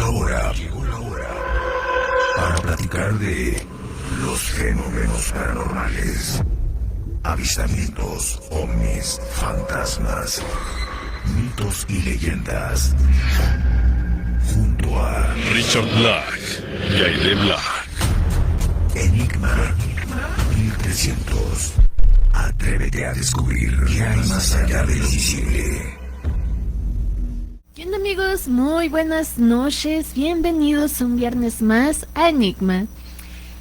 Llegó la hora para platicar de los fenómenos paranormales, avistamientos, ovnis, fantasmas, mitos y leyendas. Junto a Richard Black y Aide Black. Enigma 1300. Atrévete a descubrir qué hay más allá de lo visible. ¿Qué onda, amigos? Muy buenas noches, bienvenidos un viernes más a Enigma.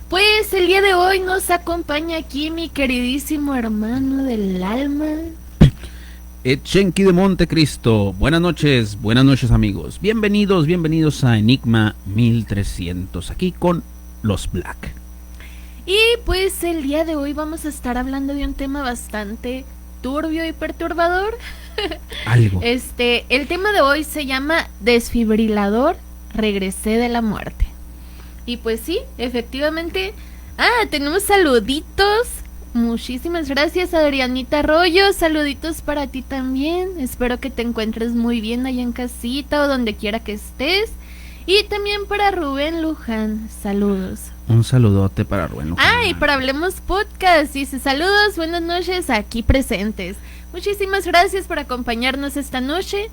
Pues el día de hoy nos acompaña aquí mi queridísimo hermano del alma, Etchenki de Montecristo. Buenas noches amigos. Bienvenidos a Enigma 1300, aquí con los Black. y pues el día de hoy vamos a estar hablando de un tema bastante turbio y perturbador. Algo. El tema de hoy se llama Desfibrilador, regresé de la muerte. Y pues sí, efectivamente. Tenemos saluditos. Muchísimas gracias, Adrianita Arroyo. Saluditos para ti también. Espero que te encuentres muy bien allá en casita o donde quiera que estés. Y también para Rubén Luján. Saludos. Un saludote para Rubén Luján. Y para Hablemos Podcast. Dice saludos, buenas noches, aquí presentes. Muchísimas gracias por acompañarnos esta noche.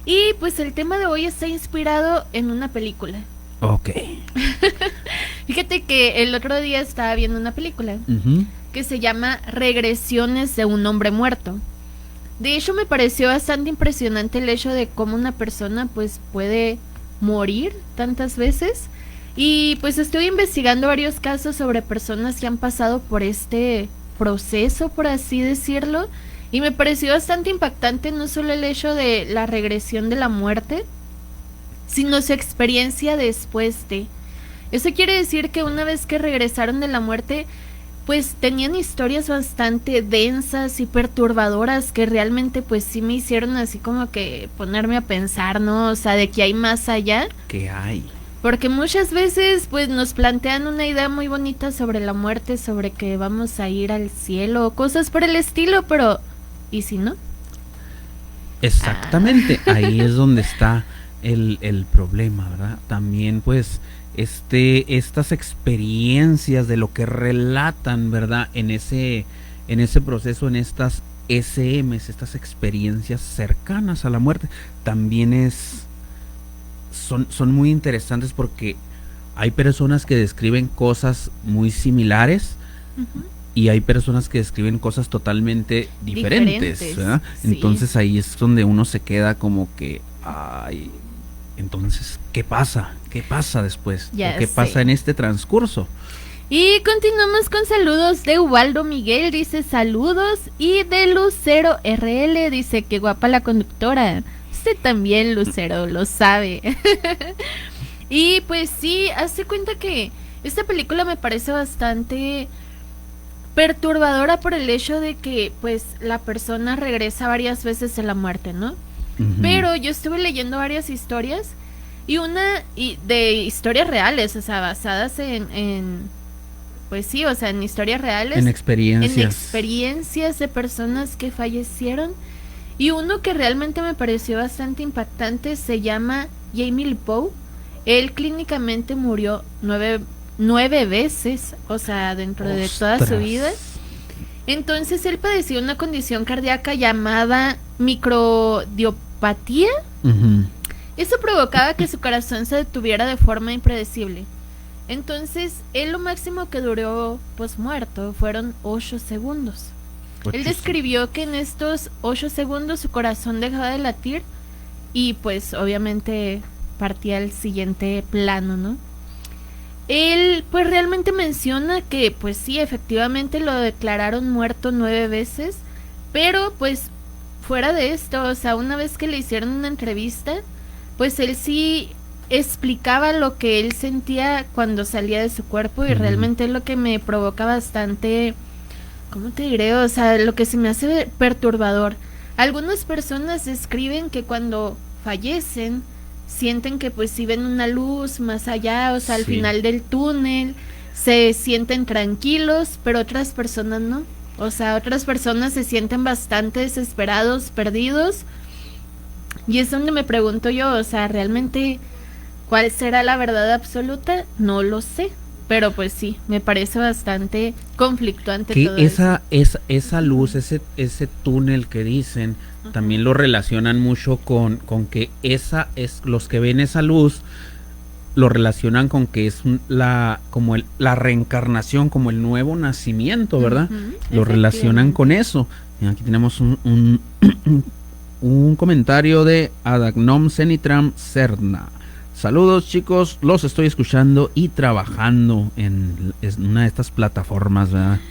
Y pues el tema de hoy está inspirado en una película. Ok. Fíjate que el otro día estaba viendo una película que se llama Regresiones de un hombre muerto. De hecho, me pareció bastante impresionante el hecho de cómo una persona pues puede morir tantas veces. Y pues estoy investigando varios casos sobre personas que han pasado por este proceso, por así decirlo. Y me pareció bastante impactante no solo el hecho de la regresión de la muerte, sino su experiencia después de. Eso quiere decir que una vez que regresaron de la muerte, pues tenían historias bastante densas y perturbadoras que realmente pues sí me hicieron así como que ponerme a pensar, ¿no? O sea, de que hay más allá. ¿Qué hay? Porque muchas veces pues nos plantean una idea muy bonita sobre la muerte, sobre que vamos a ir al cielo o cosas por el estilo, pero ¿y si no? Exactamente, ahí es donde está el problema, ¿verdad? También pues estas experiencias de lo que relatan, ¿verdad? En ese proceso, en estas SMs, estas experiencias cercanas a la muerte, también son muy interesantes porque hay personas que describen cosas muy similares. Y hay personas que describen cosas totalmente diferentes, ¿verdad? Sí. Entonces ahí es donde uno se queda como que, entonces, ¿qué pasa? ¿Qué pasa después? ¿Qué pasa en este transcurso? Y continuamos con saludos de Ubaldo Miguel, dice saludos, y de Lucero RL, dice que guapa la conductora. Usted también, Lucero, lo sabe. Y pues sí, hace cuenta que esta película me parece bastante perturbadora por el hecho de que pues la persona regresa varias veces de la muerte, ¿no? Pero yo estuve leyendo varias historias y de historias reales, o sea, basadas en pues sí, o sea, en historias reales, en experiencias de personas que fallecieron. Y uno que realmente me pareció bastante impactante se llama Jamie Lee Poe. Él clínicamente murió 9 veces, o sea, dentro de toda su vida. Entonces él padecía una condición cardíaca llamada microdiopatía. Eso provocaba que su corazón se detuviera de forma impredecible. Entonces él lo máximo que duró pues muerto fueron 8 segundos. Él describió que en estos 8 segundos su corazón dejaba de latir y pues obviamente partía al siguiente plano, ¿no? Él pues realmente menciona que pues sí, efectivamente lo declararon muerto 9 veces, pero pues fuera de esto, o sea, una vez que le hicieron una entrevista, pues él sí explicaba lo que él sentía cuando salía de su cuerpo y realmente es lo que me provoca bastante, ¿cómo te diré? O sea, lo que se me hace perturbador. Algunas personas describen que cuando fallecen sienten que pues si ven una luz más allá, o sea, al final del túnel, se sienten tranquilos, pero otras personas no. O sea, otras personas se sienten bastante desesperados, perdidos. Y es donde me pregunto yo, o sea, realmente ¿Cuál será la verdad absoluta? No lo sé. Pero pues sí, me parece bastante conflictuante Que todo eso. esa luz, ese túnel que dicen, también lo relacionan mucho con que los que ven esa luz lo relacionan con que es la reencarnación, como el nuevo nacimiento, ¿verdad? Lo relacionan con eso. Y aquí tenemos un comentario de Adagnom Zenitram Cerna. Saludos, chicos, los estoy escuchando y trabajando en una de estas plataformas, ¿verdad?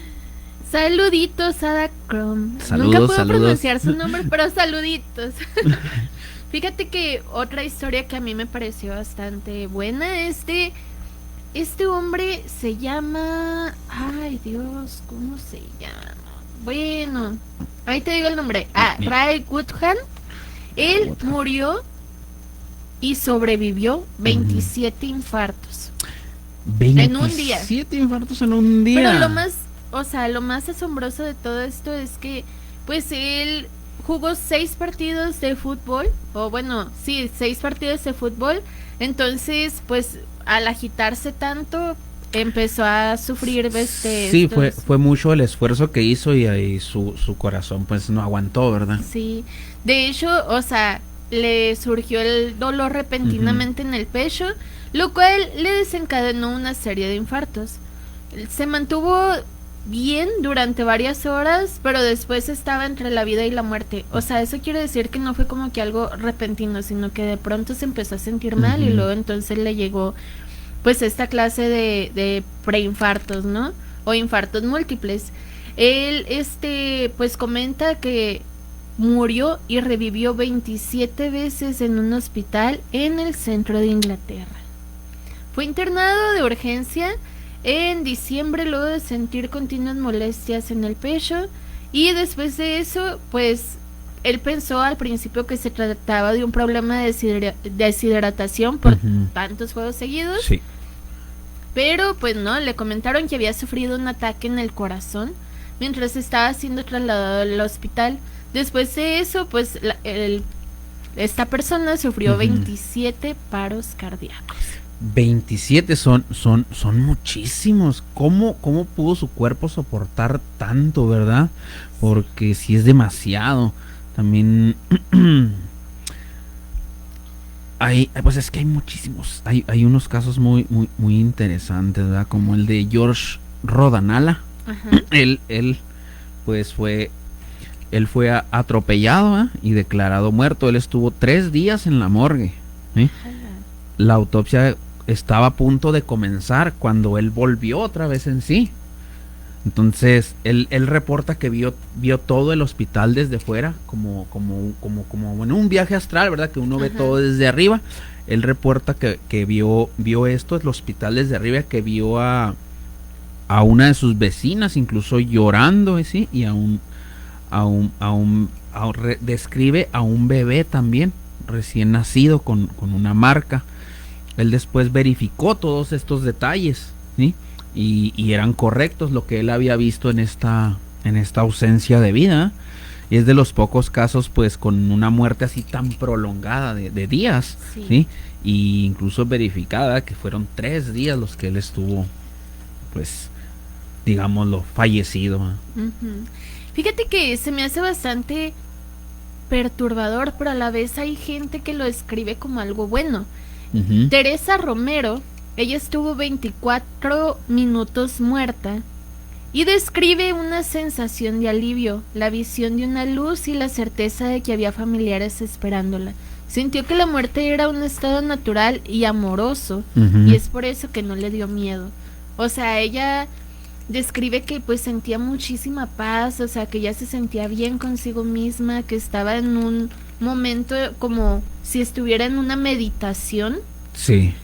Saluditos a Dacrom. Saludos, Nunca puedo saludos. pronunciar su nombre, pero saluditos. Fíjate que otra historia que a mí me pareció bastante buena, este hombre se llama... Ay, Dios, ¿cómo se llama? Bueno, ahí te digo el nombre. Ray Woodham. Él murió y sobrevivió 27 infartos. 27 en un día. infartos en un día. Pero lo más asombroso de todo esto es que pues él jugó 6 partidos de fútbol, o bueno, sí, 6 partidos de fútbol. Entonces, pues al agitarse tanto empezó a sufrir Sí, fue mucho el esfuerzo que hizo y ahí su corazón pues no aguantó, ¿verdad? Sí. De hecho, o sea, le surgió el dolor repentinamente en el pecho, lo cual le desencadenó una serie de infartos. Se mantuvo bien durante varias horas, pero después estaba entre la vida y la muerte. O sea, eso quiere decir que no fue como que algo repentino, sino que de pronto se empezó a sentir mal y luego entonces le llegó pues esta clase de preinfartos, ¿no? O infartos múltiples. Él pues comenta que murió y revivió 27 veces en un hospital en el centro de Inglaterra. Fue internado de urgencia en diciembre luego de sentir continuas molestias en el pecho, y después de eso, pues él pensó al principio que se trataba de un problema de deshidratación por tantos juegos seguidos. Sí. Pero pues no, le comentaron que había sufrido un ataque en el corazón mientras estaba siendo trasladado al hospital. Después de eso, pues esta persona sufrió 27 paros cardíacos. 27 son muchísimos. ¿Cómo pudo su cuerpo soportar tanto, verdad? Porque si es demasiado. También pues es que hay muchísimos. Hay unos casos muy interesantes, ¿verdad? Como el de George Rodanala. Él fue atropellado, ¿eh? Y declarado muerto. Él estuvo 3 días en la morgue, ¿sí? La autopsia estaba a punto de comenzar cuando él volvió otra vez en sí. Entonces él reporta que vio todo el hospital desde fuera, como bueno, un viaje astral, ¿verdad? Que uno ve todo desde arriba. Él reporta que vio esto, el hospital desde arriba, que vio a una de sus vecinas incluso llorando, ¿sí? Y describe a un bebé también recién nacido con una marca. Él después verificó todos estos detalles, ¿sí? Y eran correctos lo que él había visto en esta ausencia de vida. Y es de los pocos casos pues con una muerte así tan prolongada de días, ¿sí? Y incluso verificada que fueron 3 días los que él estuvo pues digámoslo fallecido. Fíjate que se me hace bastante perturbador, pero a la vez hay gente que lo describe como algo bueno. Teresa Romero, ella estuvo 24 minutos muerta y describe una sensación de alivio, la visión de una luz y la certeza de que había familiares esperándola. Sintió que la muerte era un estado natural y amoroso, y es por eso que no le dio miedo. O sea, ella describe que pues sentía muchísima paz, o sea, que ya se sentía bien consigo misma, que estaba en un momento como si estuviera en una meditación. Sí.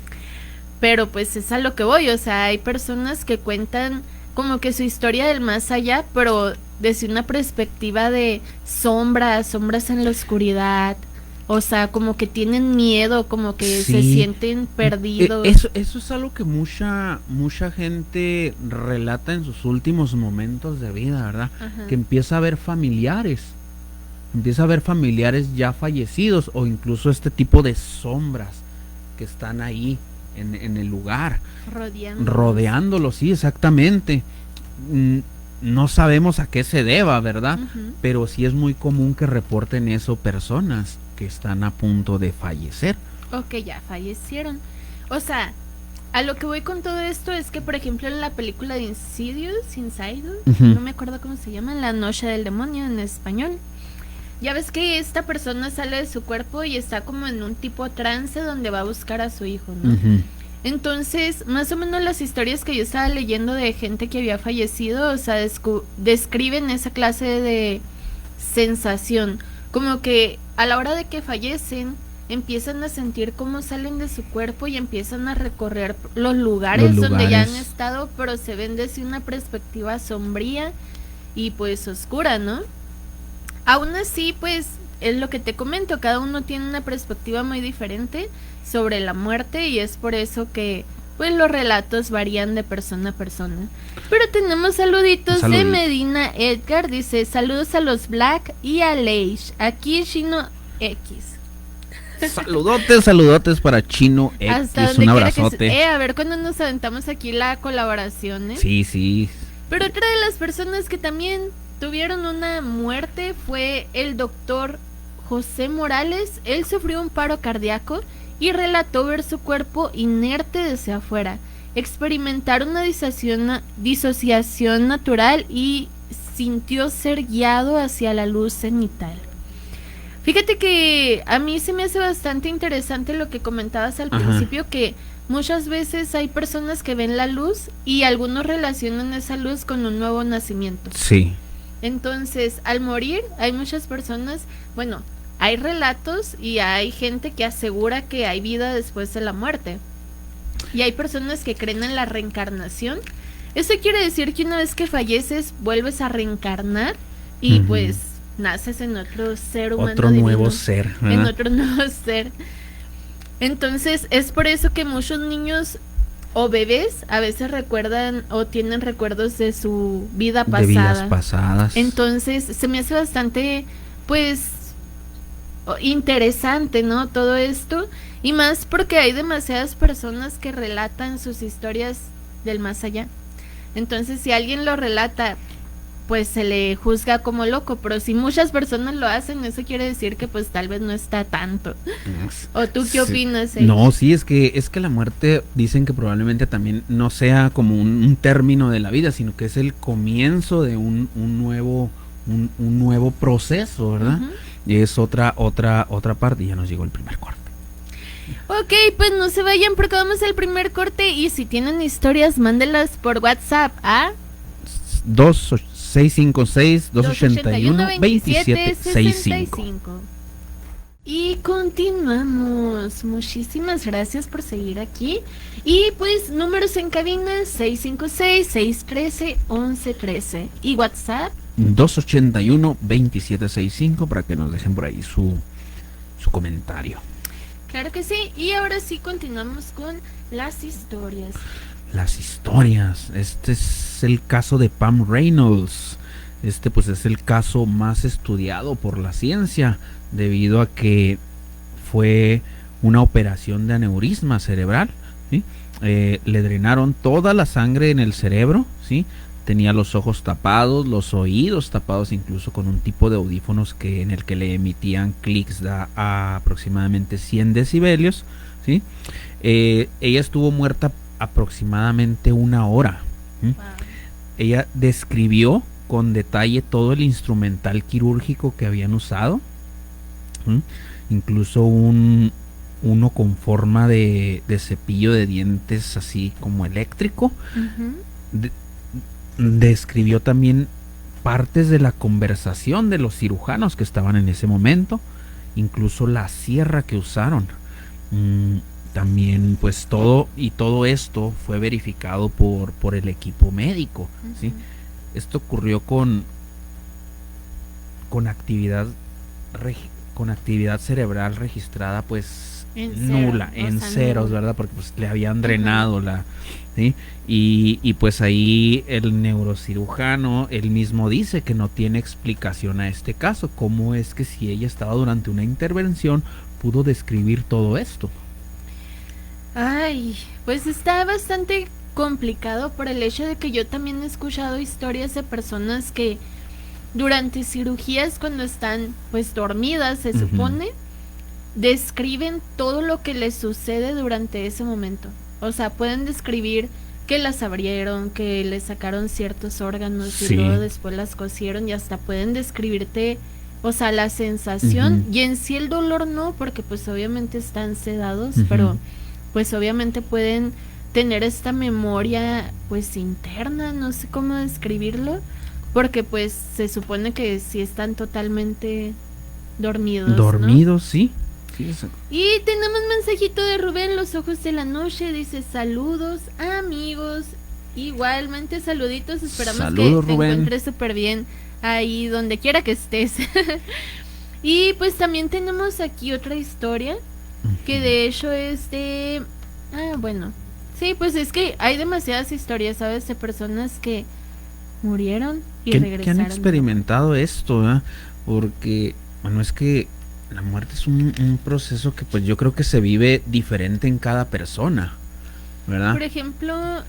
Pero pues es a lo que voy, o sea, hay personas que cuentan como que su historia del más allá, pero desde una perspectiva de sombras en la oscuridad. O sea, como que tienen miedo, como que se sienten perdidos. Eso es algo que mucha gente relata en sus últimos momentos de vida, ¿verdad? Que empieza a ver familiares ya fallecidos, o incluso este tipo de sombras que están ahí en el lugar, Rodeando. rodeándolo, sí, exactamente. No sabemos a qué se deba, ¿verdad? Ujú. Pero sí es muy común que reporten eso personas que están a punto de fallecer. O que ya fallecieron. O sea, a lo que voy con todo esto es que, por ejemplo, en la película de Insidious, Ujú. no me acuerdo cómo se llama, La Noche del Demonio en español. Ya ves que esta persona sale de su cuerpo y está como en un tipo trance donde va a buscar a su hijo, ¿no? Ujú. Entonces, más o menos las historias que yo estaba leyendo de gente que había fallecido, o sea, describen esa clase de sensación, como que a la hora de que fallecen, empiezan a sentir cómo salen de su cuerpo y empiezan a recorrer los lugares donde ya han lugares. estado, pero se ven desde una perspectiva sombría y pues oscura, ¿no? Aún así, pues, es lo que te comento, cada uno tiene una perspectiva muy diferente sobre la muerte y es por eso que pues los relatos varían de persona a persona. Pero tenemos saluditos Saludito. de Medina Edgar, dice saludos a los Black y a Leish, aquí Chino X. Saludotes para Chino X, Hasta un donde quiera que abrazote. a ver cuando nos aventamos aquí la colaboración, ¿eh? Sí, sí. Pero otra de las personas que también tuvieron una muerte fue el doctor José Morales. Él sufrió un paro cardíaco y relató ver su cuerpo inerte desde afuera, experimentar una disociación natural y sintió ser guiado hacia la luz cenital. Fíjate que a mí se me hace bastante interesante lo que comentabas al Ajá. principio, que muchas veces hay personas que ven la luz y algunos relacionan esa luz con un nuevo nacimiento. Sí. Entonces, al morir, hay muchas personas, bueno, hay relatos y hay gente que asegura que hay vida después de la muerte. Y hay personas que creen en la reencarnación. Eso quiere decir que una vez que falleces, vuelves a reencarnar y Ujú. pues naces en otro ser humano. Otro divino, nuevo ser, en ¿verdad? otro nuevo ser. Entonces, es por eso que muchos niños o bebés a veces recuerdan o tienen recuerdos de su vida pasada. De vidas pasadas. Entonces, se me hace bastante, pues, interesante, ¿no? Todo esto. Y más porque hay demasiadas personas que relatan sus historias del más allá. Entonces, si alguien lo relata, pues se le juzga como loco. Pero si muchas personas lo hacen, eso quiere decir que pues tal vez no está tanto. ¿O tú qué Sí. opinas? No, sí, es que la muerte dicen que probablemente también no sea como un término de la vida, sino que es el comienzo de un nuevo proceso, ¿verdad? Ujú. Y es otra parte, y ya nos llegó el primer corte. Ok, pues no se vayan porque vamos al primer corte y si tienen historias, mándenlas por WhatsApp a 656-281-2765. Y continuamos. Muchísimas gracias por seguir aquí. Y pues números en cabina 656-613-1113. Y WhatsApp 281-2765 para que nos dejen por ahí su comentario. claro que sí. Y ahora sí continuamos con las historias. Las historias. Este es el caso de Pam Reynolds. Este pues es el caso más estudiado por la ciencia debido a que fue una operación de aneurisma cerebral, ¿sí? Le drenaron toda la sangre en el cerebro, ¿sí? Tenía los ojos tapados, los oídos tapados, incluso con un tipo de audífonos en el que le emitían clics a aproximadamente 100 decibelios, ¿sí? Ella estuvo muerta aproximadamente 1 hora. ¿Sí? Wow. Ella describió con detalle todo el instrumental quirúrgico que habían usado, ¿sí? Incluso uno con forma de cepillo de dientes así como eléctrico. Ujú. Describió también partes de la conversación de los cirujanos que estaban en ese momento, incluso la sierra que usaron. También pues todo esto fue verificado por el equipo médico, ¿sí? Ujú. Esto ocurrió con actividad cerebral registrada pues En nula, cero, o en sea, ceros, nula. ¿verdad? Porque pues le habían drenado ¿sí? Y pues ahí el neurocirujano él mismo dice que no tiene explicación a este caso. ¿Cómo es que si ella estaba durante una intervención pudo describir todo esto? Ay, pues está bastante complicado por el hecho de que yo también he escuchado historias de personas que durante cirugías cuando están pues dormidas, se supone, describen todo lo que les sucede durante ese momento. O sea, pueden describir que las abrieron, que les sacaron ciertos órganos Sí. y luego después las cosieron y hasta pueden describirte, o sea, la sensación y en sí el dolor no, porque pues obviamente están sedados, pero pues obviamente pueden tener esta memoria pues interna, no sé cómo describirlo, porque pues se supone que sí están totalmente dormidos, ¿no? Dormidos, sí. Sí, Y tenemos mensajito de Rubén, los ojos de la noche, dice saludos amigos, igualmente saluditos, esperamos Saludos, que te Rubén. encuentres súper bien ahí donde quiera que estés. Y pues también tenemos aquí otra historia que de hecho es de... Ah, bueno, sí, pues es que hay demasiadas historias, ¿sabes? De personas que murieron y que han regresaron. experimentado esto, ¿verdad? Porque, bueno, es que la muerte es un proceso que pues yo creo que se vive diferente en cada persona, ¿verdad? Por ejemplo,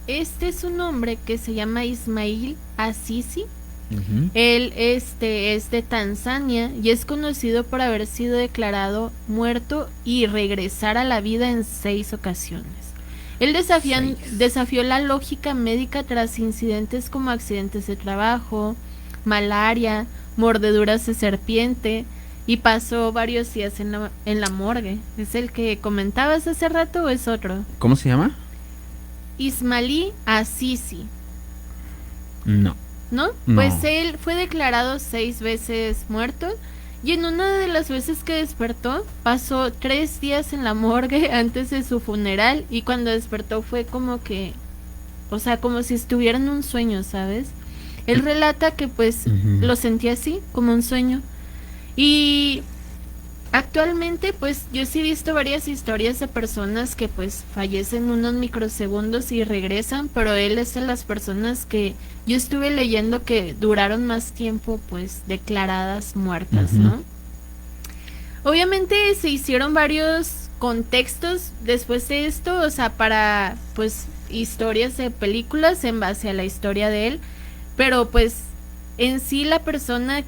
este es un hombre que se llama Ismail Azizi. Ujú. Él es de Tanzania y es conocido por haber sido declarado muerto y regresar a la vida en 6 ocasiones. Él desafió la lógica médica tras incidentes como accidentes de trabajo, malaria, mordeduras de serpiente y pasó varios días en la morgue. ¿Es el que comentabas hace rato o es otro? ¿Cómo se llama? Ismail Azizi. No. ¿No? No. Pues él fue declarado 6 veces muerto y en una de las veces que despertó pasó 3 días en la morgue antes de su funeral y cuando despertó fue como que, o sea, como si estuviera en un sueño, ¿sabes? Él relata que pues lo sentía así, como un sueño. Y actualmente pues yo sí he visto varias historias de personas que pues fallecen unos microsegundos y regresan, pero él es de las personas que yo estuve leyendo que duraron más tiempo pues declaradas muertas, ¿no? Obviamente se hicieron varios contextos después de esto, o sea, para pues historias de películas en base a la historia de él, pero pues en sí la persona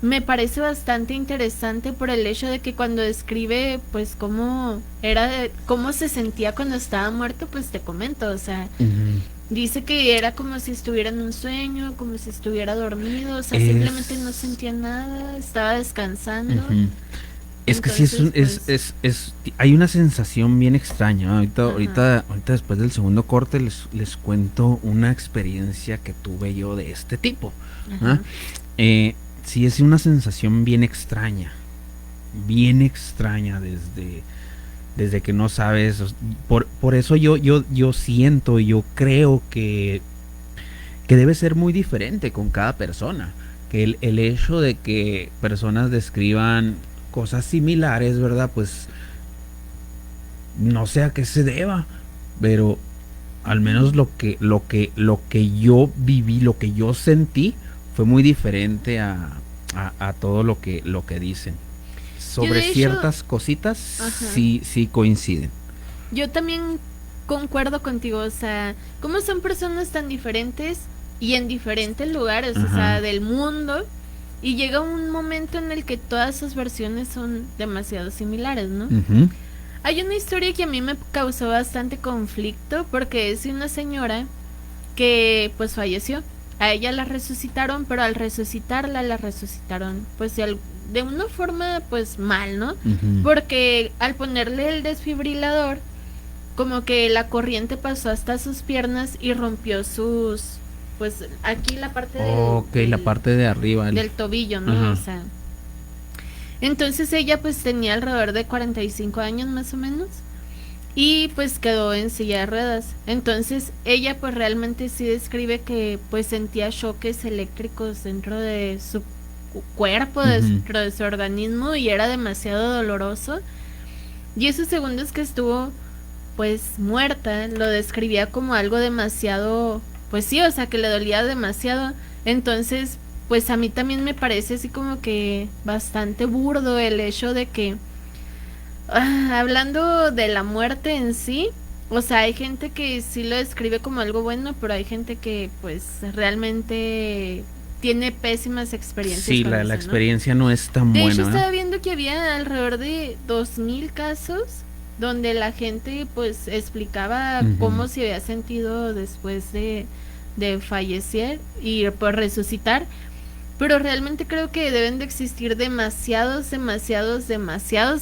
me parece bastante interesante por el hecho de que cuando describe pues cómo se sentía cuando estaba muerto, pues te comento, o sea, dice que era como si estuviera en un sueño, como si estuviera dormido, o sea, simplemente no sentía nada, estaba descansando. Es que sí, Entonces, hay una sensación bien extraña, ¿no? Ahorita después del segundo corte les cuento una experiencia que tuve yo de este tipo. ¿Ah? Sí, es una sensación bien extraña desde que no sabes. Por eso yo siento, yo creo que debe ser muy diferente con cada persona. Que el hecho de que personas describan cosas similares, ¿verdad? Pues no sé a qué se deba, pero al menos lo que yo viví, lo que yo sentí fue muy diferente a todo lo que dicen. Sobre de hecho, ciertas cositas sí coinciden. Yo también concuerdo contigo, o sea, cómo son personas tan diferentes y en diferentes lugares, o sea, del mundo, y llega un momento en el que todas sus versiones son demasiado similares, ¿no? Hay una historia que a mí me causó bastante conflicto porque es de una señora que pues falleció. A ella la resucitaron, pero al resucitarla la resucitaron pues de una forma pues mal, ¿no? Porque al ponerle el desfibrilador como que la corriente pasó hasta sus piernas y rompió sus, pues aquí la parte la parte de arriba del tobillo, ¿no? O sea, entonces ella pues tenía alrededor de 45 años más o menos y pues quedó en silla de ruedas. Entonces ella pues realmente sí describe que pues sentía choques eléctricos dentro de su cuerpo, dentro de su organismo y era demasiado doloroso. Y esos segundos que estuvo pues muerta lo describía como algo demasiado, pues sí, o sea que le dolía demasiado. Entonces pues a mí también me parece así como que bastante burdo el hecho de que, hablando de la muerte en sí, o sea, hay gente que sí lo describe como algo bueno, pero hay gente que pues realmente tiene pésimas experiencias. Sí, con la eso, ¿no? experiencia no es tan De buena, hecho, ¿verdad? estaba viendo que había alrededor de 2000 casos donde la gente pues explicaba Ujú. cómo se había sentido después de fallecer y pues resucitar. Pero realmente creo que deben de existir demasiados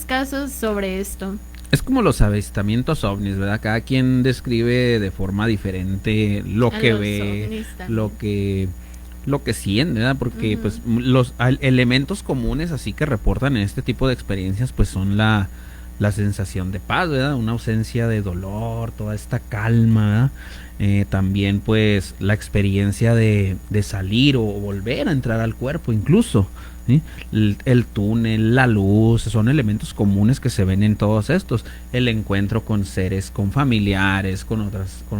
casos sobre esto. Es como los avistamientos ovnis, ¿verdad? Cada quien describe de forma diferente lo A que los ve, ovnis también. lo que siente, ¿verdad? Porque Ujú. pues los elementos comunes así que reportan en este tipo de experiencias pues son la sensación de paz, ¿verdad? Una ausencia de dolor, toda esta calma, ¿verdad? También pues la experiencia de salir o volver a entrar al cuerpo incluso, ¿sí? El túnel, la luz, son elementos comunes que se ven en todos estos. El encuentro con seres, con familiares, con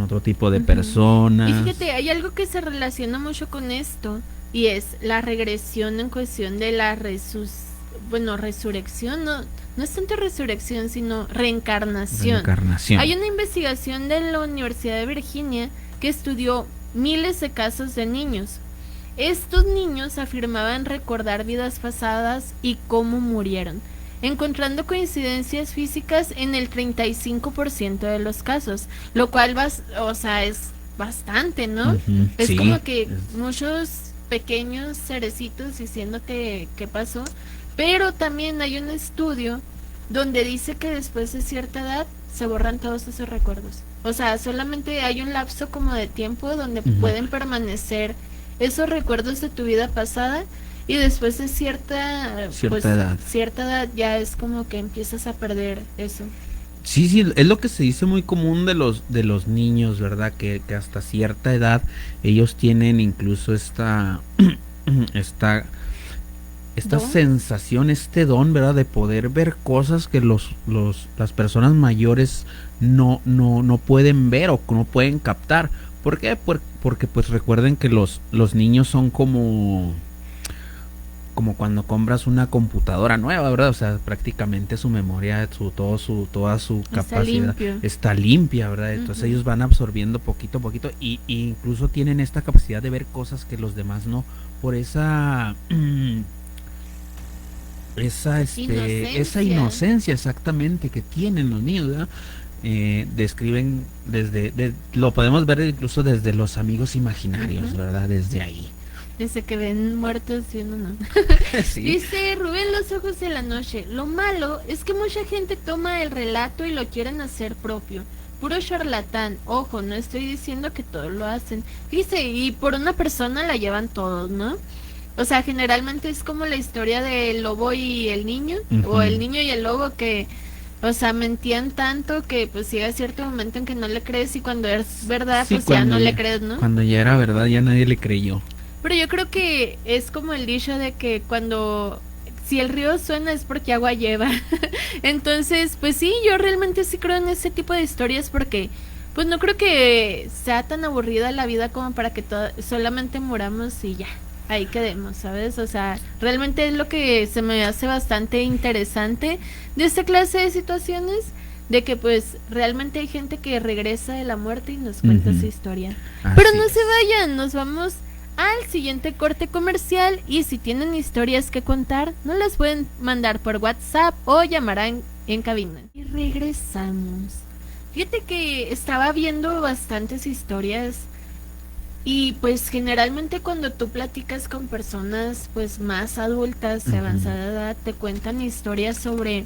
otro tipo de Ujú. personas. Y fíjate, hay algo que se relaciona mucho con esto y es la regresión en cuestión de la resurrección, no es tanto resurrección, sino reencarnación. Reencarnación. Hay una investigación de la Universidad de Virginia que estudió miles de casos de niños. Estos niños afirmaban recordar vidas pasadas y cómo murieron, encontrando coincidencias físicas en el 35% de los casos, lo cual es bastante, ¿no? Ujú, Es sí, como que es- muchos pequeños cerecitos diciéndote qué pasó, pero también hay un estudio donde dice que después de cierta edad se borran todos esos recuerdos. O sea, solamente hay un lapso como de tiempo donde Ujú. pueden permanecer esos recuerdos de tu vida pasada y después de cierta edad. cierta edad ya es como que empiezas a perder eso. Sí, sí, es lo que se dice muy común de los niños, ¿verdad? Que hasta cierta edad ellos tienen incluso esta esta ¿Don? sensación, este don, ¿verdad? De poder ver cosas que las personas mayores no pueden ver o no pueden captar. ¿Por qué? Porque pues recuerden que los niños son como cuando compras una computadora nueva, ¿verdad? O sea, prácticamente su memoria, toda su Está capacidad limpio. está limpia, ¿verdad? Entonces Ujú. ellos van absorbiendo poquito a poquito y incluso tienen esta capacidad de ver cosas que los demás no, por esa esa inocencia exactamente que tienen los niños, ¿verdad? Describen lo podemos ver incluso desde los amigos imaginarios, Ujú. ¿verdad? Desde ahí. Desde que ven muertos y uno no. Sí. Dice Rubén Los Ojos de la Noche, lo malo es que mucha gente toma el relato y lo quieren hacer propio. Puro charlatán. Ojo, no estoy diciendo que todos lo hacen. Dice, y por una persona la llevan todos, ¿no? O sea, generalmente es como la historia del lobo y el niño, Ujú. o el niño y el lobo que, o sea, mentían tanto que pues llega cierto momento en que no le crees y cuando es verdad, Sí, pues ya no le crees, ¿no? Cuando ya era verdad, ya nadie le creyó. Pero yo creo que es como el dicho de que si el río suena es porque agua lleva. Entonces, pues sí, yo realmente sí creo en ese tipo de historias porque pues no creo que sea tan aburrida la vida como para que solamente muramos y ya, ahí quedemos, ¿sabes? O sea, realmente es lo que se me hace bastante interesante de esta clase de situaciones, de que pues realmente hay gente que regresa de la muerte y nos cuenta Ujú. su historia. Así Pero no es. se vayan, nos vamos al siguiente corte comercial y si tienen historias que contar, nos las pueden mandar por WhatsApp o llamarán en cabina. Y regresamos. Fíjate que estaba viendo bastantes historias y pues generalmente cuando tú platicas con personas pues más adultas de Ujú. avanzada edad te cuentan historias sobre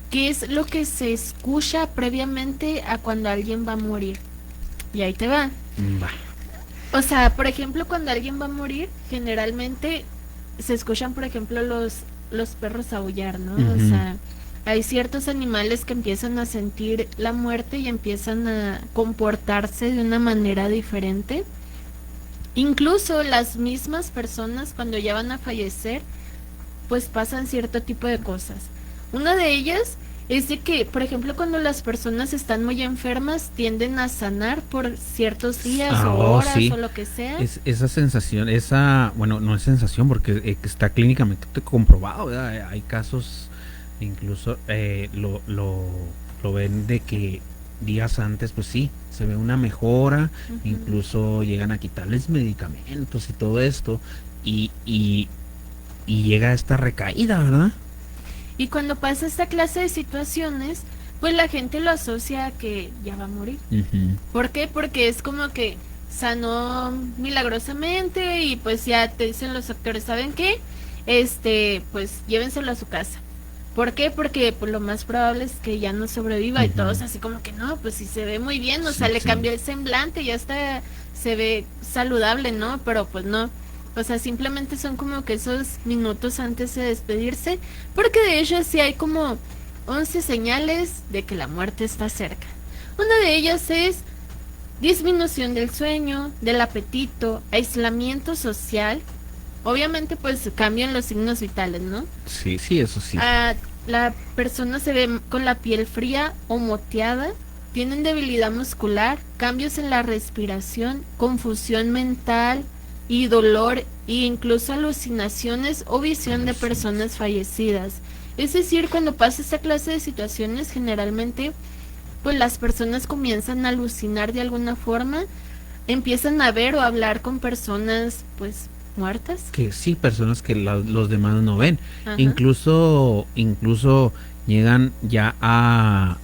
qué es lo que se escucha previamente a cuando alguien va a morir. Y ahí te va. Va. O sea, por ejemplo, cuando alguien va a morir, generalmente se escuchan, por ejemplo, los perros aullar, ¿no? O Ujú. sea, hay ciertos animales que empiezan a sentir la muerte y empiezan a comportarse de una manera diferente. Incluso las mismas personas cuando ya van a fallecer, pues pasan cierto tipo de cosas. Una de ellas es de que, por ejemplo, cuando las personas están muy enfermas, tienden a sanar por ciertos días o horas sí. o lo que sea. Esa sensación, bueno, no es sensación porque está clínicamente comprobado, ¿verdad? Hay casos Incluso lo ven de que días antes, pues sí, se ve una mejora, incluso llegan a quitarles medicamentos y todo esto, y llega esta recaída, ¿verdad? Y cuando pasa esta clase de situaciones, pues la gente lo asocia a que ya va a morir. ¿Por qué? Porque es como que sanó milagrosamente y pues ya te dicen los doctores, ¿saben qué? Pues llévenselo a su casa. ¿Por qué? Porque pues, lo más probable es que ya no sobreviva y todos así como que no, pues si se ve muy bien, o sea, le cambió el semblante, ya está, se ve saludable, ¿no? Pero pues no, o sea, simplemente son como que esos minutos antes de despedirse, porque de hecho sí hay como 11 señales de que la muerte está cerca. Una de ellas es disminución del sueño, del apetito, aislamiento social. Obviamente pues cambian los signos vitales, ¿no? Sí, sí, eso sí. La persona se ve con la piel fría o moteada, tienen debilidad muscular, cambios en la respiración, confusión mental y dolor e incluso alucinaciones o visión de personas fallecidas. Es decir, cuando pasa esta clase de situaciones, generalmente pues las personas comienzan a alucinar de alguna forma, empiezan a ver o hablar con personas pues muertas. Que sí, personas que los demás no ven. Ajá. Incluso llegan ya a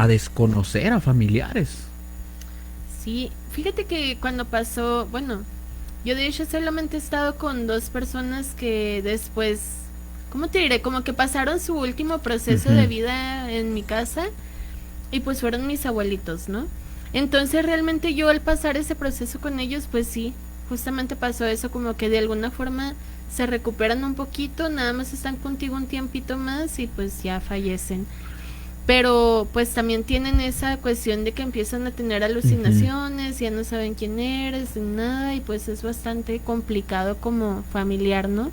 desconocer a familiares. Sí, fíjate que cuando pasó, bueno, yo de hecho solamente he estado con 2 personas que después, ¿cómo te diré? Como que pasaron su último proceso de vida en mi casa y pues fueron mis abuelitos, ¿no? Entonces realmente yo al pasar ese proceso con ellos, pues sí, justamente pasó eso, como que de alguna forma se recuperan un poquito, nada más están contigo un tiempito más y pues ya fallecen. Pero pues también tienen esa cuestión de que empiezan a tener alucinaciones, ya no saben quién eres, ni nada, y pues es bastante complicado como familiar, ¿no?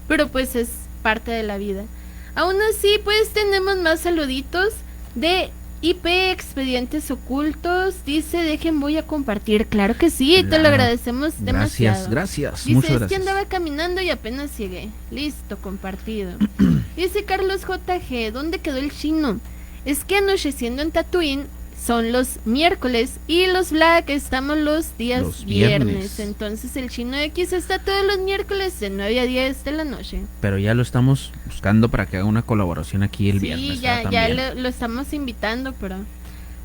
Pero pues es parte de la vida. Aún así, pues tenemos más saluditos de IP Expedientes Ocultos. Dice, voy a compartir. Claro que sí, te lo agradecemos demasiado. Gracias, Dice, muchas es que gracias. andaba caminando y apenas llegué. Listo, compartido. Dice Carlos JG, ¿dónde quedó el chino? Es que anocheciendo en Tatooine son los miércoles y los Black estamos los días Los viernes. viernes. Entonces el chino X está todos los miércoles de 9 a 10 de la noche. Pero ya lo estamos buscando para que haga una colaboración aquí el viernes. Sí, ya También. lo estamos invitando, pero...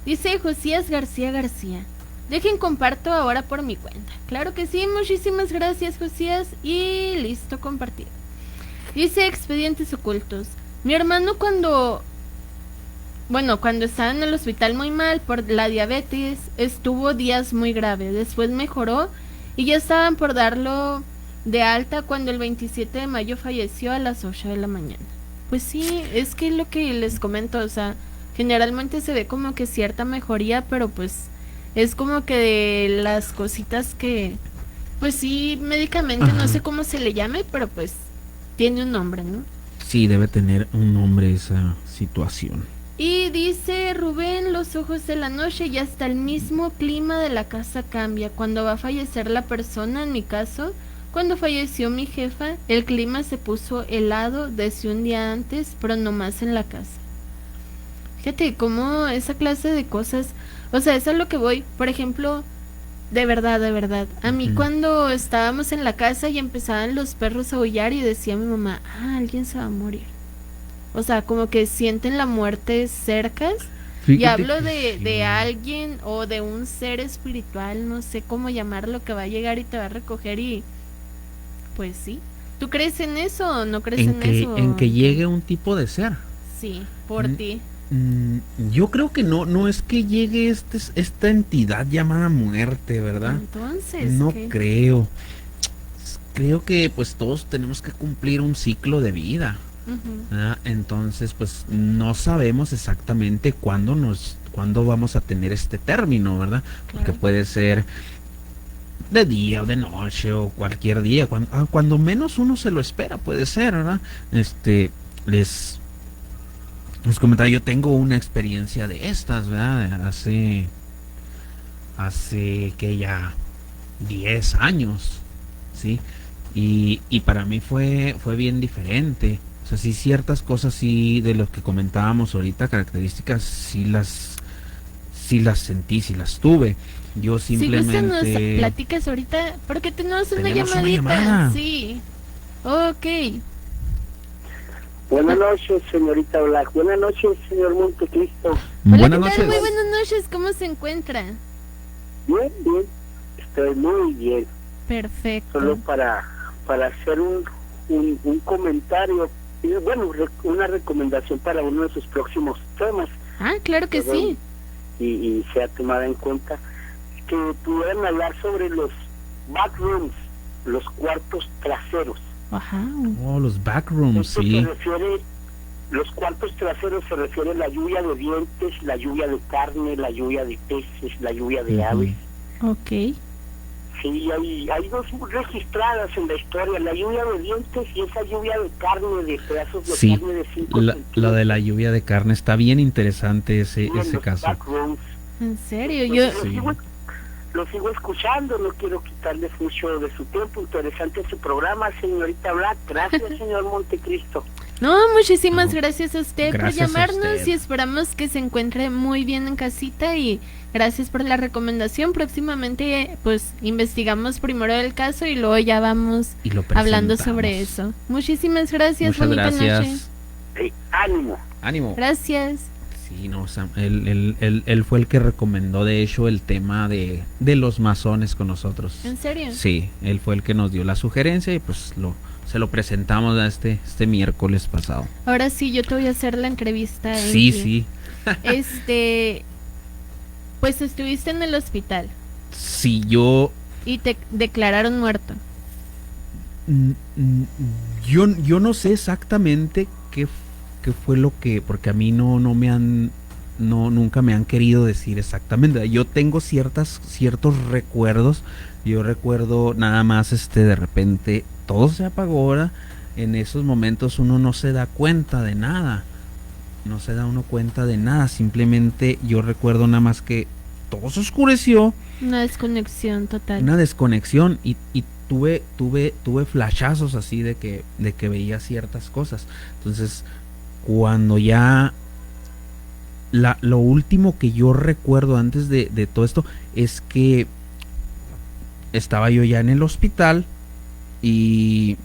Dice Josías García. Dejen comparto ahora por mi cuenta. Claro que sí, muchísimas gracias Josías. Y listo, compartido. Dice Expedientes Ocultos. Mi hermano cuando estaba en el hospital muy mal por la diabetes, estuvo días muy grave. Después mejoró y ya estaban por darlo de alta cuando el 27 de mayo falleció a las 8 de la mañana. Pues sí, es que lo que les comento, o sea, generalmente se ve como que cierta mejoría, pero pues es como que de las cositas que, pues sí, médicamente no sé cómo se le llame, pero pues tiene un nombre, ¿no? Sí, debe tener un nombre esa situación. Y dice Rubén, los ojos de la noche y hasta el mismo clima de la casa cambia. Cuando va a fallecer la persona, en mi caso, cuando falleció mi jefa, el clima se puso helado desde un día antes, pero no más en la casa. Fíjate cómo esa clase de cosas, o sea, eso es lo que voy. Por ejemplo, de verdad, a mí cuando estábamos en la casa y empezaban los perros a aullar y decía mi mamá, alguien se va a morir. O sea, como que sienten la muerte cercas. Y Fíjate hablo que sí. de alguien o de un ser espiritual, no sé cómo llamarlo, que va a llegar y te va a recoger y... Pues sí. ¿Tú crees en eso o no crees en eso? En que llegue un tipo de ser. Sí, por ti. Yo creo que no es que llegue esta entidad llamada muerte, ¿verdad? Entonces, No ¿qué? creo. Creo que pues todos tenemos que cumplir un ciclo de vida. Ujú. Entonces pues no sabemos exactamente cuándo vamos a tener este término, ¿verdad? Porque Claro. puede ser de día o de noche o cualquier día, cuando menos uno se lo espera, puede ser, ¿verdad? Les comentaba, yo tengo una experiencia de estas, ¿verdad? Hace que ya 10 años, ¿sí? Y para mí fue bien diferente. sea, sí ciertas cosas sí de lo que comentábamos ahorita, características sí las sentí, sí las tuve. Yo Si gustas nos simplemente platicas ahorita, porque tenemos una Tenemos una llamadita. llamada. Sí. Ok. Buenas noches, señorita Black. Buenas noches, señor Montecristo. Hola, buenas ¿qué tal? noches. Muy buenas noches. ¿Cómo se encuentra? Bien, bien. Estoy muy bien. Perfecto. Solo para hacer un comentario, y bueno, una recomendación para uno de sus próximos temas, Ah, claro que sí. y sea tomada en cuenta, que pudieran hablar sobre los backrooms, los cuartos traseros. Ajá. Oh, los backrooms, Esto sí. se refiere, los cuartos traseros se refiere a la lluvia de dientes, la lluvia de carne, la lluvia de peces, la lluvia de Ujú. aves. Ok. Sí, hay dos registradas en la historia, la lluvia de dientes y esa lluvia de carne, de pedazos de Sí, carne de 5 la de la lluvia de carne está bien interesante ese caso. ¿En serio? Yo... Sí. Lo sigo escuchando, no quiero quitarles mucho de su tiempo. Interesante su programa, señorita Black. Gracias, señor Montecristo. No, muchísimas gracias a usted Gracias por a llamarnos usted. y esperamos que se encuentre muy bien en casita y gracias por la recomendación. Próximamente pues investigamos primero el caso y luego ya vamos Y lo hablando presentamos. sobre eso. Muchísimas gracias, Muchas bonita gracias. noche. Ánimo. Ánimo. Gracias. Sí, no, Sam, él fue el que recomendó de hecho el tema de los masones con nosotros. ¿En serio? Sí, él fue el que nos dio la sugerencia y pues se lo presentamos a este miércoles pasado. Ahora sí, yo te voy a hacer la entrevista. Sí, Enki. sí. Pues estuviste en el hospital Sí, yo y te declararon muerto. yo no sé exactamente qué fue lo que, porque a mí nunca me han querido decir exactamente. Yo tengo ciertos recuerdos. Yo recuerdo nada más de repente todo se apagó ahora. En esos momentos uno no se da cuenta de nada. No se da uno cuenta de nada. Simplemente yo recuerdo nada más que todo se oscureció. Una desconexión total. Una desconexión y tuve flashazos así de que veía ciertas cosas. Entonces, cuando ya lo último que yo recuerdo antes de todo esto es que estaba yo ya en el hospital y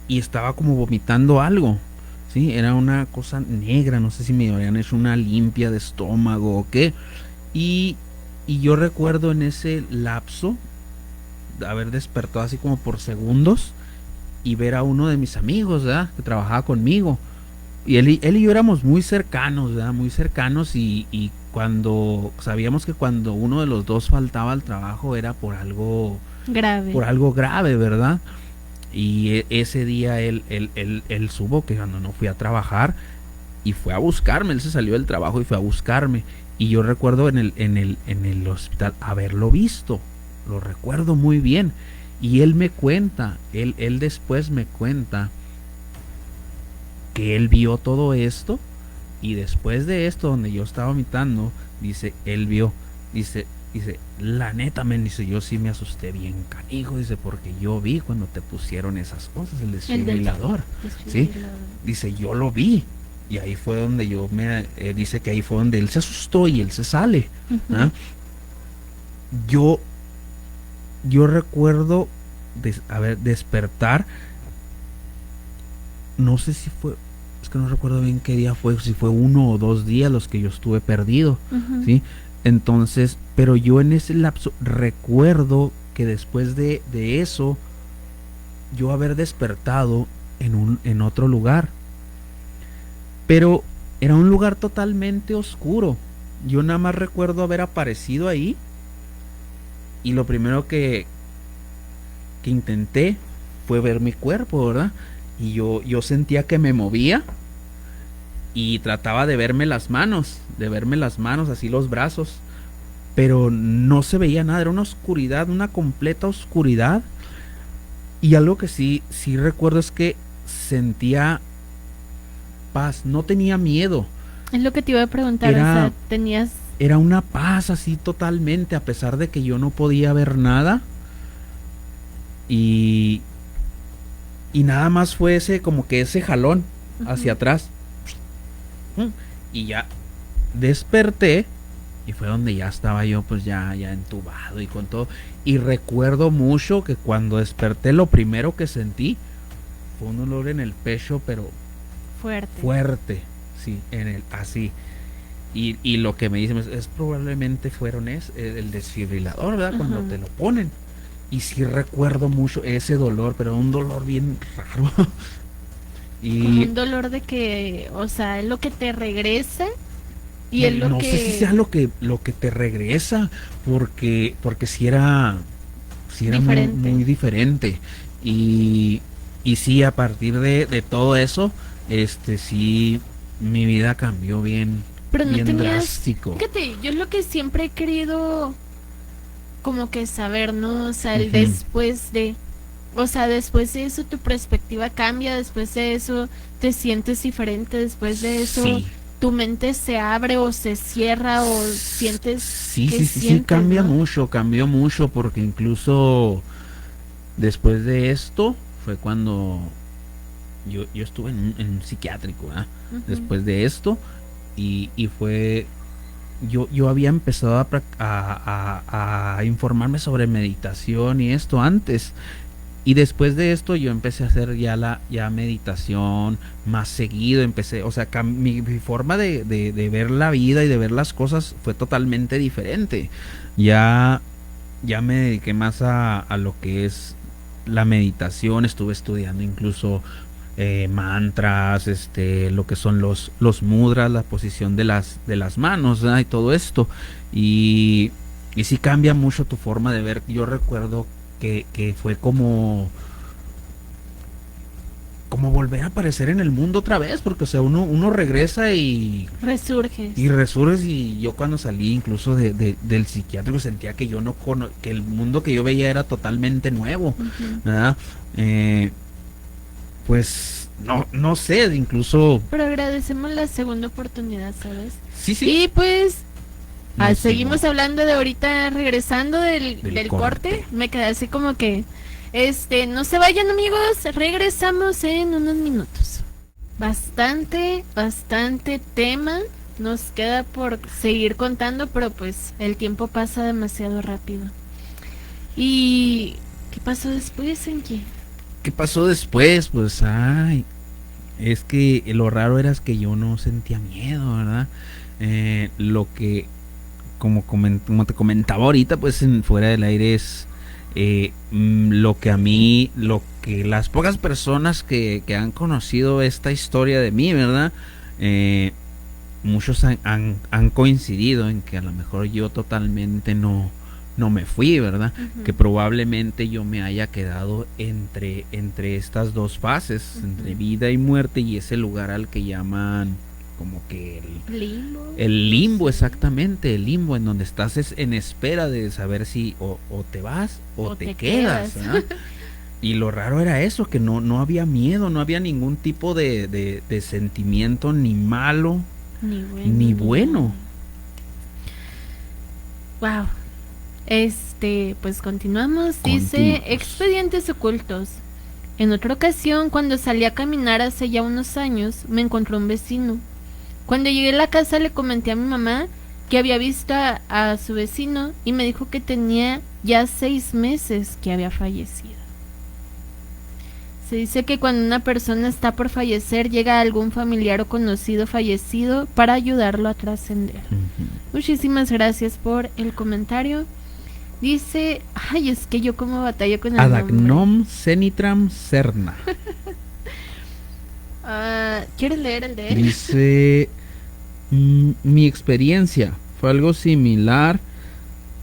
estaba como vomitando algo. Sí, era una cosa negra, no sé si me habrían hecho una limpia de estómago o qué. Y yo recuerdo en ese lapso de haber despertado así como por segundos y ver a uno de mis amigos, ¿verdad?, que trabajaba conmigo. Y él y yo éramos muy cercanos, ¿verdad?, muy cercanos y cuando sabíamos que cuando uno de los dos faltaba al trabajo era por algo grave, ¿verdad? Y ese día él supo que cuando no fui a trabajar y fue a buscarme, él se salió del trabajo y fue a buscarme. Y yo recuerdo en el hospital haberlo visto, lo recuerdo muy bien. Y él me cuenta, él después me cuenta que él vio todo esto y después de esto donde yo estaba vomitando, dice, él vio, dice, la neta, men, dice, yo sí me asusté bien canijo, dice, porque yo vi cuando te pusieron esas cosas, el desfibrilador, ¿sí? Dice, yo lo vi. Y ahí fue donde dice que ahí fue donde él se asustó y él se sale. ¿Ah? Yo recuerdo despertar, no sé si fue, es que no recuerdo bien qué día fue, si fue 1 o 2 días los que yo estuve perdido, ¿sí? Entonces, pero yo en ese lapso recuerdo que después de eso, yo haber despertado en otro lugar. Pero era un lugar totalmente oscuro. Yo nada más recuerdo haber aparecido ahí. Y lo primero que intenté fue ver mi cuerpo, ¿verdad? Y yo sentía que me movía. Y trataba de verme las manos, así los brazos. Pero no se veía nada, era una oscuridad, una completa oscuridad. Y algo que sí recuerdo es que sentía paz, no tenía miedo. Es lo que te iba a preguntar, Era una paz así totalmente, a pesar de que yo no podía ver nada. Y y nada más fue ese, como que ese jalón hacia atrás. Y ya desperté y fue donde ya estaba yo pues ya entubado y con todo. Y recuerdo mucho que cuando desperté lo primero que sentí fue un dolor en el pecho, pero fuerte, sí, así. Y lo que me dicen es probablemente el desfibrilador, ¿verdad? Cuando te lo ponen. Y sí recuerdo mucho ese dolor, pero un dolor bien raro. Y como un dolor de que, o sea, es lo que te regresa y es lo no que... sé si sea lo que te regresa, porque sí era muy diferente. Y sí, a partir de todo eso, sí, mi vida cambió bien. Pero no bien tenías, drástico. fíjate, yo es lo que siempre he querido como que saber, ¿no? O sea, el después de, o sea, después de eso tu perspectiva cambia, después de eso te sientes diferente, después de eso Sí. tu mente se abre o se cierra o sientes Sí, cambió mucho, porque incluso después de esto fue cuando yo estuve en un psiquiátrico, ¿verdad? Después de esto, y fue, yo había empezado a informarme sobre meditación y esto antes, y después de esto yo empecé a hacer ya meditación más seguido, o sea, mi forma de ver la vida y de ver las cosas fue totalmente diferente. Ya me dediqué más a lo que es la meditación, estuve estudiando incluso mantras, lo que son los mudras, la posición de las manos, ¿verdad? Y todo esto, y sí cambia mucho tu forma de ver. Yo recuerdo que fue como volver a aparecer en el mundo otra vez, porque o sea, uno regresa y resurges. Y yo cuando salí incluso del psiquiátrico sentía que que el mundo que yo veía era totalmente nuevo, ¿verdad? Pues no sé, incluso... Pero agradecemos la segunda oportunidad, ¿sabes? Sí. Y pues seguimos no. hablando de ahorita, regresando del corte. corte. Me quedé así como que, no se vayan, amigos, regresamos en unos minutos. Bastante tema nos queda por seguir contando, pero pues el tiempo pasa demasiado rápido. ¿Y qué pasó después, Enki? ¿Qué pasó después? Pues, es que lo raro era que yo no sentía miedo, ¿verdad? Lo que, como te comentaba ahorita, pues fuera del aire es lo que las pocas personas que han conocido esta historia de mí, ¿verdad? Muchos han coincidido en que a lo mejor yo totalmente no me fui, ¿verdad? Que probablemente yo me haya quedado entre estas dos fases, entre vida y muerte, y ese lugar al que llaman como que el limbo, exactamente, el limbo, en donde estás en espera de saber si o te vas o te quedas, ¿verdad? Y lo raro era eso, que no había miedo, no había ningún tipo de sentimiento, ni malo ni bueno. Wow. Pues continuamos. Dice, expedientes ocultos. En otra ocasión, cuando salí a caminar hace ya unos años, me encontró un vecino. Cuando llegué a la casa le comenté a mi mamá que había visto a su vecino y me dijo que tenía ya 6 meses que había fallecido. Se dice que cuando una persona está por fallecer, llega algún familiar o conocido fallecido para ayudarlo a trascender. Muchísimas gracias por el comentario. Dice, es que yo como batalla con el Adagnom Cenitram Cerna. ¿Quieres leer el de él? Dice, mi experiencia fue algo similar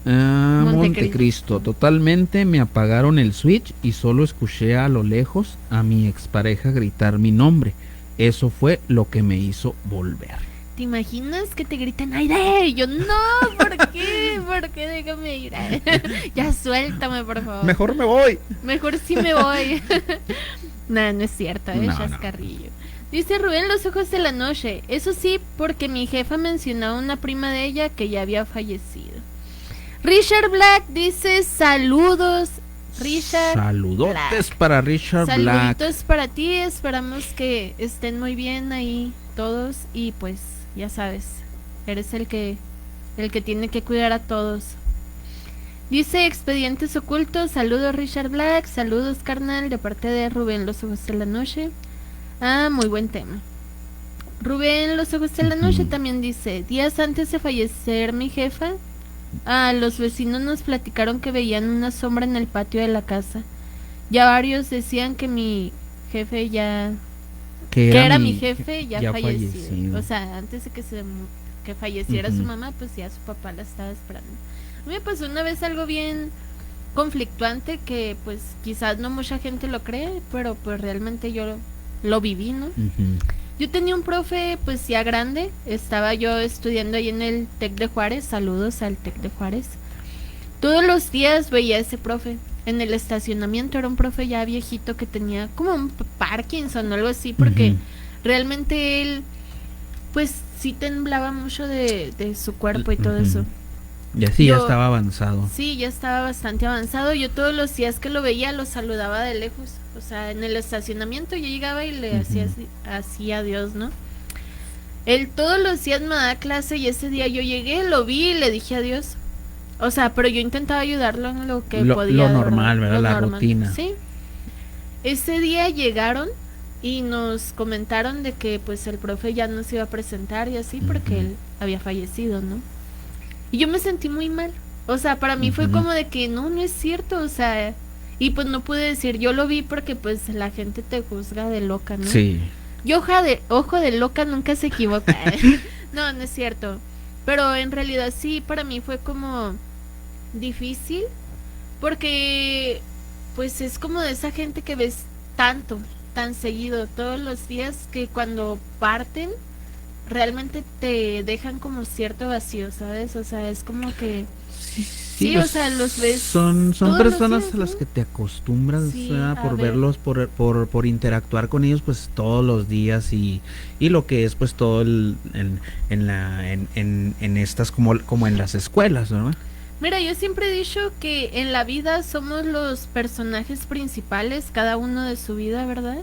a Montecristo. Totalmente me apagaron el switch y solo escuché a lo lejos a mi expareja gritar mi nombre. Eso fue lo que me hizo volver. ¿Te imaginas que te gritan aire? Y yo, no, ¿por qué? ¿Por qué? Déjame ir. Ya suéltame, por favor. Mejor me voy. Mejor sí me voy. No es cierto, chascarrillo. Dice Rubén, los ojos de la noche. Eso sí, porque mi jefa mencionó a una prima de ella que ya había fallecido. Richard Black dice, saludos. Richard. Saludotes Black. para Richard Black. Saluditos para ti, esperamos que estén muy bien ahí todos y pues ya sabes, eres el que tiene que cuidar a todos. Dice Expedientes Ocultos, saludos Richard Black, saludos carnal de parte de Rubén Los Ojos de la Noche. Ah, muy buen tema. Rubén Los Ojos de la Noche también dice, días antes de fallecer mi jefa, los vecinos nos platicaron que veían una sombra en el patio de la casa. Ya varios decían que mi jefe ya... Que era mi jefe ya fallecido. O sea, antes de que falleciera su mamá, pues ya su papá la estaba esperando. A mí me pasó una vez algo bien conflictuante que pues quizás no mucha gente lo cree, pero pues realmente yo lo viví, ¿no? Yo tenía un profe pues ya grande, estaba yo estudiando ahí en el TEC de Juárez, saludos al TEC de Juárez. Todos los días veía a ese profe en el estacionamiento, era un profe ya viejito que tenía como un Parkinson o algo así, porque realmente él pues sí temblaba mucho de su cuerpo y todo eso. Y así ya estaba avanzado. Sí, ya estaba bastante avanzado. Yo todos los días que lo veía lo saludaba de lejos. O sea, en el estacionamiento yo llegaba y le hacía adiós, ¿no? Él todos los días me daba clase y ese día yo llegué, lo vi y le dije adiós. O sea, pero yo intentaba ayudarlo en lo que podía. Lo normal, ¿verdad? La normal. Rutina. Sí. Ese día llegaron y nos comentaron de que pues el profe ya no se iba a presentar y así porque él había fallecido, ¿no? Y yo me sentí muy mal. O sea, para mí fue como de que no es cierto, o sea, y pues no pude decir, yo lo vi porque pues la gente te juzga de loca, ¿no? Sí. Y ojo de loca nunca se equivoca. No es cierto. Pero en realidad sí, para mí fue como difícil porque pues es como de esa gente que ves tan seguido todos los días que cuando parten realmente te dejan como cierto vacío, ¿sabes? O sea, es como que sí, o sea, los ves. Son personas días, a las que te acostumbras, sí, por verlos, por interactuar con ellos, pues todos los días y lo que es, pues todo en estas como en las escuelas, ¿no? Mira, yo siempre he dicho que en la vida somos los personajes principales, cada uno de su vida, ¿verdad?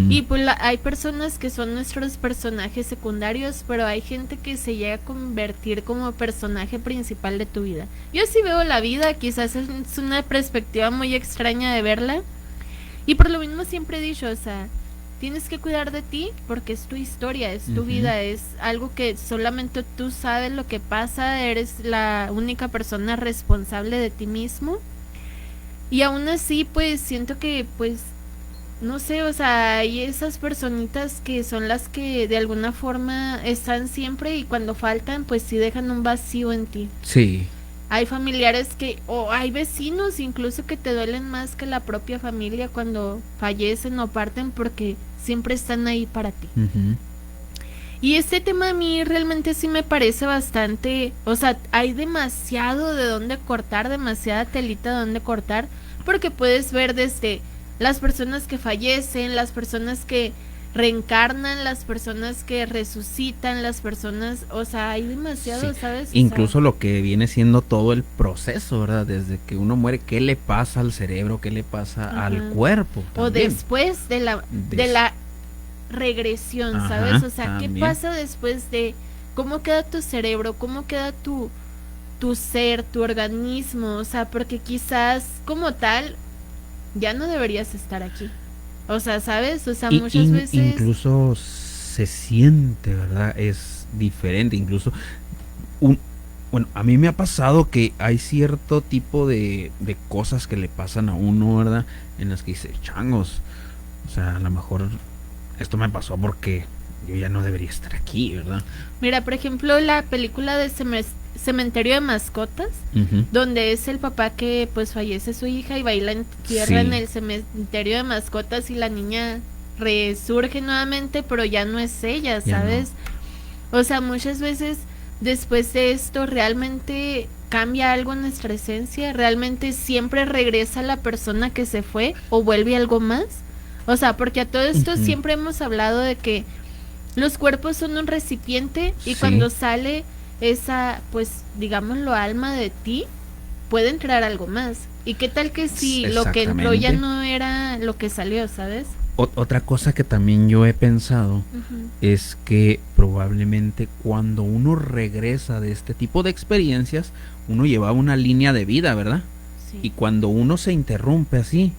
Y pues hay personas que son nuestros personajes secundarios, pero hay gente que se llega a convertir como personaje principal de tu vida. Yo sí veo la vida, quizás es una perspectiva muy extraña de verla, y por lo mismo siempre he dicho, o sea, tienes que cuidar de ti porque es tu historia, es tu vida, es algo que solamente tú sabes lo que pasa, eres la única persona responsable de ti mismo. Y aún así, pues siento que, pues, no sé, o sea, hay esas personitas que son las que de alguna forma están siempre y cuando faltan, pues sí dejan un vacío en ti. Sí. Hay familiares o hay vecinos incluso que te duelen más que la propia familia cuando fallecen o parten porque siempre están ahí para ti. Y este tema a mí realmente sí me parece bastante, o sea, hay demasiado de dónde cortar, demasiada telita de dónde cortar, porque puedes ver desde las personas que fallecen, las personas que reencarnan, las personas que resucitan, las personas, o sea, hay demasiado, ¿sabes? Incluso lo que viene siendo todo el proceso, ¿verdad? Desde que uno muere, ¿qué le pasa al cerebro? ¿Qué le pasa al cuerpo? También. O después de la regresión, ¿sabes? O sea, ¿qué pasa después de cómo queda tu cerebro? ¿Cómo queda tu ser, tu organismo? O sea, porque quizás como tal ya no deberías estar aquí. O sea, ¿sabes? O sea, muchas veces... Incluso se siente, ¿verdad? Es diferente. Incluso, bueno, a mí me ha pasado que hay cierto tipo de cosas que le pasan a uno, ¿verdad? En las que dice, changos, o sea, a lo mejor esto me pasó porque yo ya no debería estar aquí, ¿verdad? Mira, por ejemplo, la película de Cementerio de Mascotas, donde es el papá que pues fallece su hija y va y la entierra en el cementerio de mascotas y la niña resurge nuevamente, pero ya no es ella, ¿sabes? No. O sea, muchas veces después de esto realmente cambia algo en nuestra esencia, realmente siempre regresa la persona que se fue o vuelve algo más. O sea, porque a todo esto siempre hemos hablado de que los cuerpos son un recipiente y cuando sale esa, pues, digámoslo, alma de ti, puede entrar algo más. ¿Y qué tal que si lo que entró ya Exactamente. no era lo que salió, sabes? Otra cosa que también yo he pensado Ujú. es que probablemente cuando uno regresa de este tipo de experiencias, uno lleva una línea de vida, ¿verdad? Sí. Y cuando uno se interrumpe así,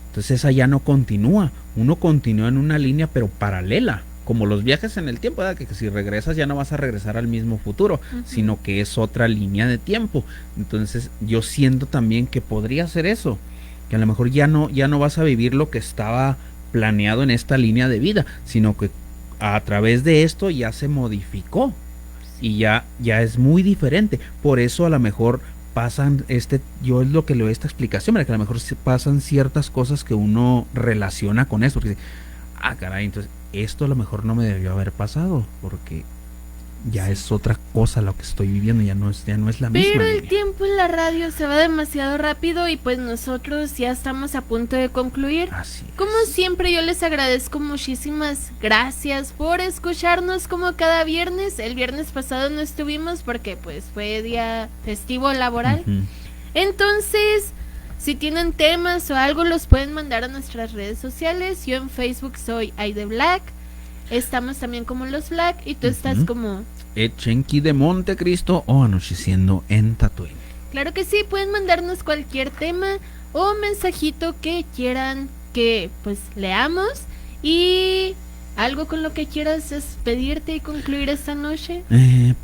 entonces esa ya no continúa. Uno continúa en una línea pero paralela, como los viajes en el tiempo, ¿verdad? Que si regresas ya no vas a regresar al mismo futuro, Ujú. sino que es otra línea de tiempo. Entonces yo siento también que podría ser eso, que a lo mejor ya no vas a vivir lo que estaba planeado en esta línea de vida, sino que a través de esto ya se modificó y ya es muy diferente. Por eso a lo mejor pasan yo es lo que le doy esta explicación, ¿verdad? Que a lo mejor se pasan ciertas cosas que uno relaciona con esto, porque dice, caray, entonces esto a lo mejor no me debió haber pasado, porque ya es otra cosa lo que estoy viviendo, ya no es la misma. Pero el línea. tiempo en la radio se va demasiado rápido y pues nosotros ya estamos a punto de concluir. Así es. Como siempre yo les agradezco muchísimas gracias por escucharnos como cada viernes. El viernes pasado no estuvimos porque pues fue día festivo laboral. Ujú. Entonces, si tienen temas o algo los pueden mandar a nuestras redes sociales. Yo en Facebook soy Aide Black. Estamos también como Los Black y tú estás Ujú. como... Echenki de Montecristo o Anocheciendo en Tatooine. Claro que sí, pueden mandarnos cualquier tema o mensajito que quieran que pues leamos y algo con lo que quieras despedirte y concluir esta noche.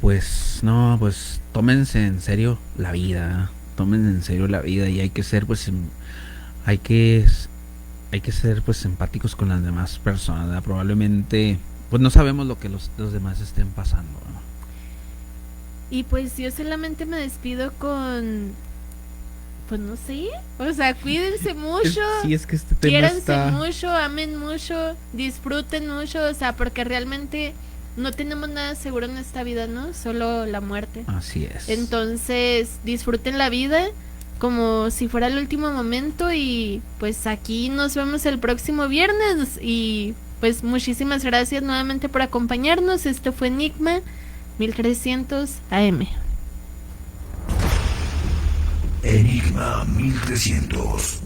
Pues no, pues tómense en serio la vida, tómense en serio la vida y hay que ser hay que ser pues empáticos con las demás personas, ¿verdad? Probablemente pues no sabemos lo que los demás estén pasando, ¿no? Y pues yo solamente me despido con... Pues no sé, o sea, cuídense mucho, Sí, es que este tema quiéranse está... mucho, amen mucho, disfruten mucho, o sea, porque realmente no tenemos nada seguro en esta vida, ¿no? Solo la muerte. Así es. Entonces, disfruten la vida como si fuera el último momento y pues aquí nos vemos el próximo viernes y pues muchísimas gracias nuevamente por acompañarnos. Esto fue Enigma 1300 AM. Enigma 1300.